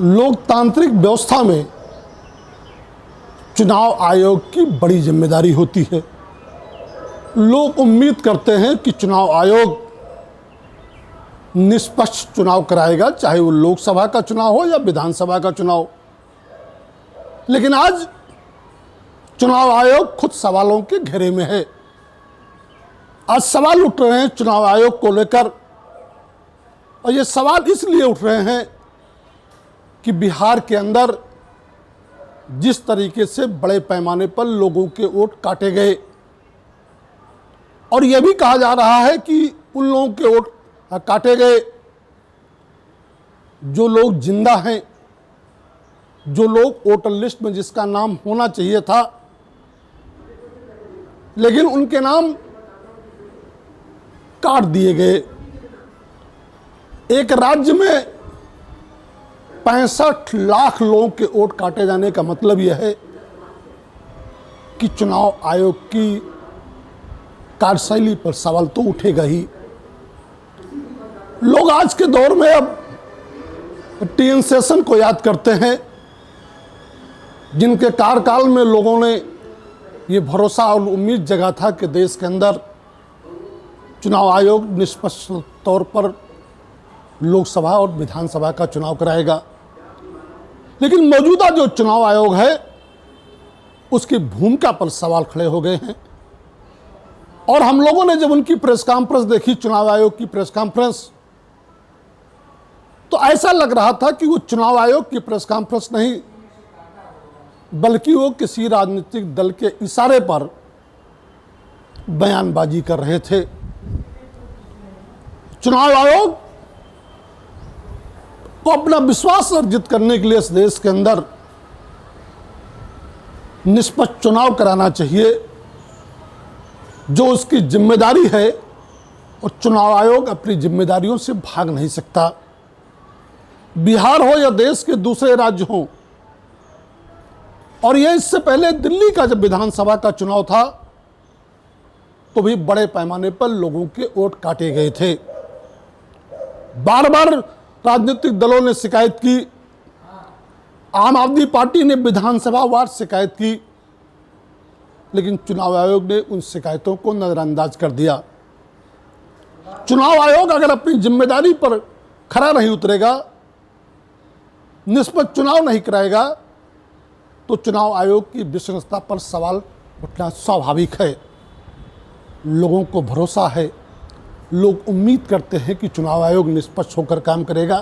लोकतांत्रिक व्यवस्था में चुनाव आयोग की बड़ी जिम्मेदारी होती है। लोग उम्मीद करते हैं कि चुनाव आयोग निष्पक्ष चुनाव कराएगा, चाहे वो लोकसभा का चुनाव हो या विधानसभा का चुनाव। लेकिन आज चुनाव आयोग खुद सवालों के घेरे में है। आज सवाल उठ रहे हैं चुनाव आयोग को लेकर, और ये सवाल इसलिए उठ रहे हैं कि बिहार के अंदर जिस तरीके से बड़े पैमाने पर लोगों के वोट काटे गए, और यह भी कहा जा रहा है कि उन लोगों के वोट काटे गए जो लोग जिंदा हैं, जो लोग वोटर लिस्ट में जिसका नाम होना चाहिए था लेकिन उनके नाम काट दिए गए। एक राज्य में 65 लाख लोगों के वोट काटे जाने का मतलब यह है कि चुनाव आयोग की कार्यशैली पर सवाल तो उठेगा ही। लोग आज के दौर में अब टीएन शेषन को याद करते हैं, जिनके कार्यकाल में लोगों ने ये भरोसा और उम्मीद जगा था कि देश के अंदर चुनाव आयोग निष्पक्ष तौर पर लोकसभा और विधानसभा का चुनाव कराएगा। लेकिन मौजूदा जो चुनाव आयोग है उसकी भूमिका पर सवाल खड़े हो गए हैं। और हम लोगों ने जब उनकी प्रेस कॉन्फ्रेंस देखी, चुनाव आयोग की प्रेस कॉन्फ्रेंस, तो ऐसा लग रहा था कि वो चुनाव आयोग की प्रेस कॉन्फ्रेंस नहीं, बल्कि वो किसी राजनीतिक दल के इशारे पर बयानबाजी कर रहे थे। चुनाव आयोग को अपना विश्वास अर्जित करने के लिए इस देश के अंदर निष्पक्ष चुनाव कराना चाहिए, जो उसकी जिम्मेदारी है, और चुनाव आयोग अपनी जिम्मेदारियों से भाग नहीं सकता। बिहार हो या देश के दूसरे राज्य हों, और यह इससे पहले दिल्ली का जब विधानसभा का चुनाव था तो भी बड़े पैमाने पर लोगों के वोट काटे गए थे। बार बार राजनीतिक दलों ने शिकायत की, आम आदमी पार्टी ने विधानसभा वार शिकायत की, लेकिन चुनाव आयोग ने उन शिकायतों को नजरअंदाज कर दिया। चुनाव आयोग अगर अपनी जिम्मेदारी पर खरा नहीं उतरेगा, निष्पक्ष चुनाव नहीं कराएगा, तो चुनाव आयोग की विश्वसनीयता पर सवाल उठना स्वाभाविक है। लोगों को भरोसा है, लोग उम्मीद करते हैं कि चुनाव आयोग निष्पक्ष होकर काम करेगा।